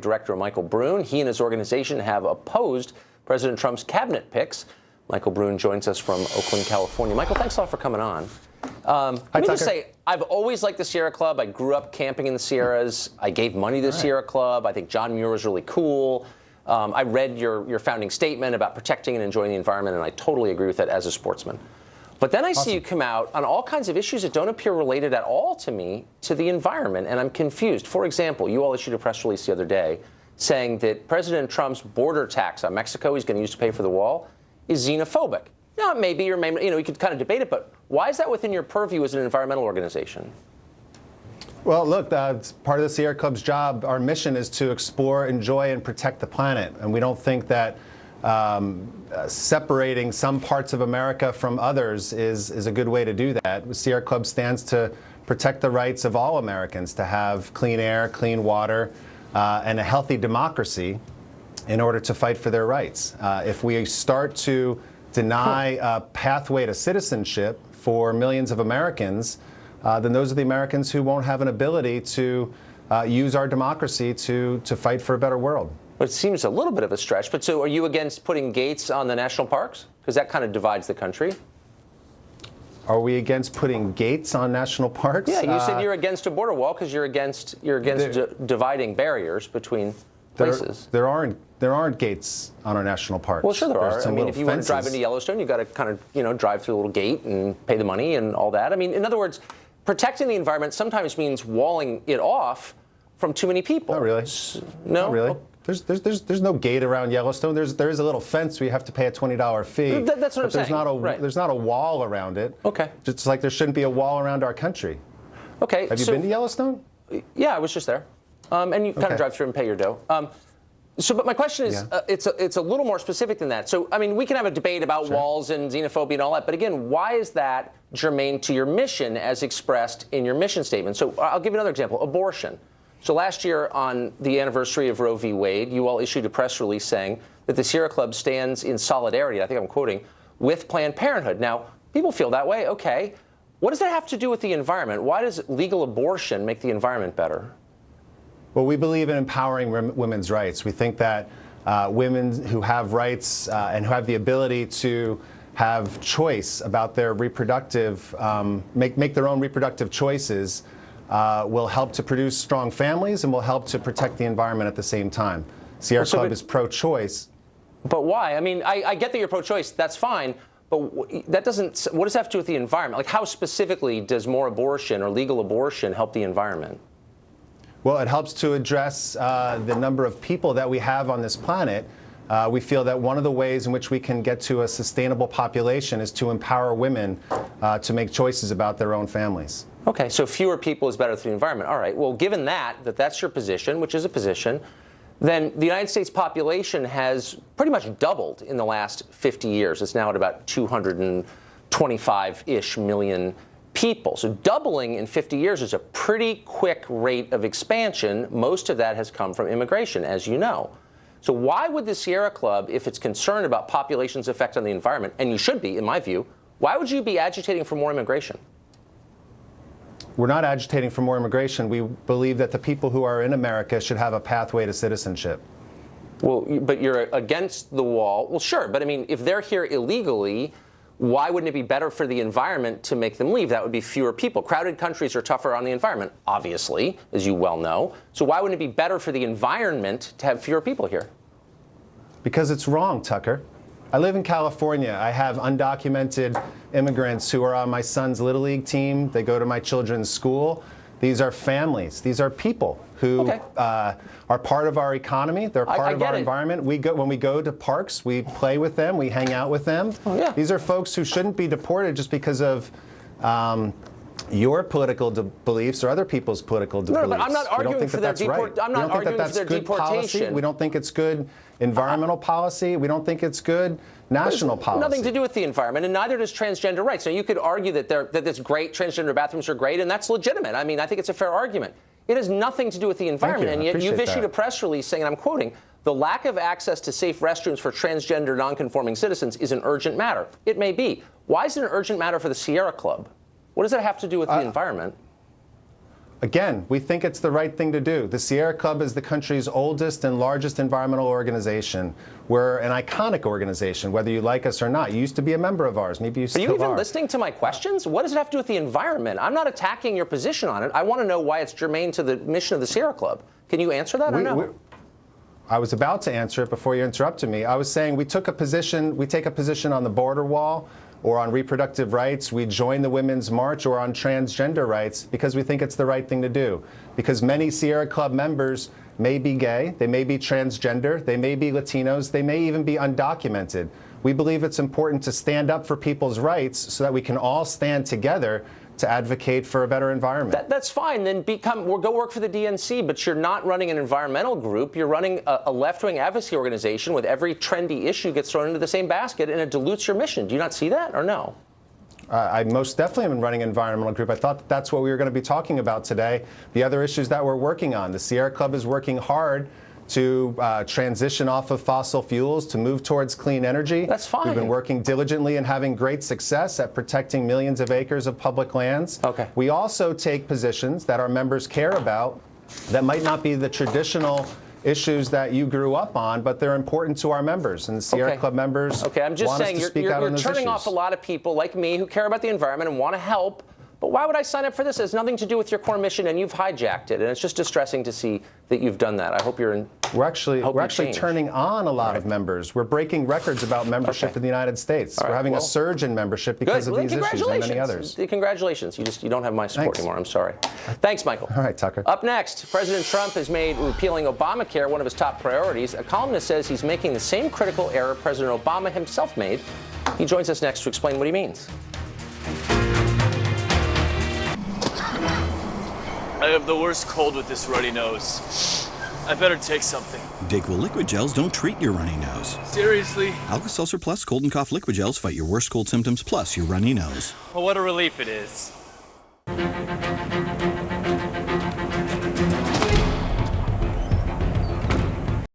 Director Michael Brune. He and his organization have opposed President Trump's cabinet picks. Michael Brune joins us from Oakland, California. Michael, thanks a lot for coming on. Let me just say, I've always liked the Sierra Club. I grew up camping in the Sierras. I gave money to the Sierra Club. I think John Muir was really cool. I read your founding statement about protecting and enjoying the environment, and I totally agree with that as a sportsman. But then I see you come out on all kinds of issues that don't appear related at all to me, to the environment, and I'm confused. For example, you all issued a press release the other day saying that President Trump's border tax on Mexico he's going to use to pay for the wall is xenophobic. Now, it may be, or maybe, you could kind of debate it, but why is that within your purview as an environmental organization? Well, look, it's part of the Sierra Club's job. Our mission is to explore, enjoy, and protect the planet. And we don't think that separating some parts of America from others is a good way to do that. The Sierra Club stands to protect the rights of all Americans to have clean air, clean water, and a healthy democracy in order to fight for their rights. If we start to deny a pathway to citizenship for millions of Americans, then those are the Americans who won't have an ability to use our democracy to fight for a better world. It seems a little bit of a stretch, but so are you against putting gates on the national parks? Because that kind of divides the country. Are we against putting gates on national parks? Yeah, you said you're against a border wall because you're against dividing barriers between places. There aren't gates on our national parks. Well, sure there are. I mean, if you want to drive into Yellowstone, you've got to kind of, drive through a little gate and pay the money and all that. I mean, in other words, protecting the environment sometimes means walling it off from too many people. Not really. No? Not really. There's no gate around Yellowstone. There is a little fence where you have to pay a $20 fee. That's what I'm saying. There's not a wall around it. Okay. Just like there shouldn't be a wall around our country. Okay. Have you been to Yellowstone? Yeah, I was just there. And you kind of drive through and pay your dough. But my question is, it's a little more specific than that. So, I mean, we can have a debate about walls and xenophobia and all that. But again, why is that germane to your mission as expressed in your mission statement? So I'll give you another example, abortion. So last year on the anniversary of Roe v. Wade, you all issued a press release saying that the Sierra Club stands in solidarity, I think I'm quoting, with Planned Parenthood. Now, people feel that way. Okay. What does that have to do with the environment? Why does legal abortion make the environment better? Well, we believe in empowering women's rights. We think that women who have rights and who have the ability to have choice about their reproductive, make their own reproductive choices, will help to produce strong families and will help to protect the environment at the same time. Sierra Club is pro-choice. But why? I mean, I get that you're pro-choice. That's fine. But that doesn't. What does that have to do with the environment? Like, how specifically does more abortion or legal abortion help the environment? Well, it helps to address the number of people that we have on this planet. We feel that one of the ways in which we can get to a sustainable population is to empower women to make choices about their own families. Okay, so fewer people is better for the environment. All right, well, given that's your position, which is a position, then the United States population has pretty much doubled in the last 50 years. It's now at about 225-ish million people. So doubling in 50 years is a pretty quick rate of expansion. Most of that has come from immigration, as you know. So why would the Sierra Club, if it's concerned about population's effect on the environment, and you should be, in my view, why would you be agitating for more immigration? We're not agitating for more immigration. We believe that the people who are in America should have a pathway to citizenship. Well, but you're against the wall. Well, sure, but I mean, if they're here illegally, why wouldn't it be better for the environment to make them leave? That would be fewer people. Crowded countries are tougher on the environment, obviously, as you well know. So why wouldn't it be better for the environment to have fewer people here? Because it's wrong, Tucker. I live in California. I have undocumented immigrants who are on my son's Little League team. They go to my children's school. These are families. These are people who are part of our economy. They're part of our environment. When we go to parks, we play with them. We hang out with them. Oh, yeah. These are folks who shouldn't be deported just because of your political beliefs or other people's political beliefs. No, but I'm not arguing for their deportation. I'm not arguing for their deportation. We don't think it's good environmental policy. We don't think it's good national policy. Nothing to do with the environment, and neither does transgender rights. Now, you could argue that that's great, transgender bathrooms are great, and that's legitimate. I mean, I think it's a fair argument. It has nothing to do with the environment, and yet you've issued a press release saying, and I'm quoting, the lack of access to safe restrooms for transgender nonconforming citizens is an urgent matter. It may be. Why is it an urgent matter for the Sierra Club? What does that have to do with the environment? Again, we think it's the right thing to do. The Sierra Club is the country's oldest and largest environmental organization. We're an iconic organization, whether you like us or not. You used to be a member of ours. Maybe you still are. Are you even listening to my questions? What does it have to do with the environment? I'm not attacking your position on it. I want to know why it's germane to the mission of the Sierra Club. Can you answer that or no? I was about to answer it before you interrupted me. I was saying we take a position on the border wall or on reproductive rights. We join the Women's March or on transgender rights because we think it's the right thing to do. Because many Sierra Club members may be gay, they may be transgender, they may be Latinos, they may even be undocumented. We believe it's important to stand up for people's rights so that we can all stand together to advocate for a better environment. That's fine. Then go work for the DNC, but you're not running an environmental group. You're running a left-wing advocacy organization with every trendy issue gets thrown into the same basket, and it dilutes your mission. Do you not see that, or no? I most definitely am running an environmental group. I thought that's what we were going to be talking about today. The other issues that we're working on. The Sierra Club is working hard to transition off of fossil fuels, to move towards clean energy. That's fine. We've been working diligently and having great success at protecting millions of acres of public lands. Okay. We also take positions that our members care about that might not be the traditional issues that you grew up on, but they're important to our members, and the Sierra Club members I'm just want saying us to speak out on those turning issues. off a lot of people like me who care about the environment and want to help. But why would I sign up for this? It has nothing to do with your core mission, and you've hijacked it. And it's just distressing to see that you've done that. I hope you're in. We're actually turning on a lot of members. We're breaking records about membership in the United States. We're having a surge in membership because of these issues and many others. Congratulations. You don't have my support anymore. I'm sorry. Thanks, Michael. All right, Tucker. Up next, President Trump has made repealing Obamacare one of his top priorities. A columnist says he's making the same critical error President Obama himself made. He joins us next to explain what he means. I have the worst cold with this runny nose. I better take something. Dayquil liquid gels don't treat your runny nose. Seriously? Alka-Seltzer Plus cold and cough liquid gels fight your worst cold symptoms plus your runny nose. Well, what a relief it is.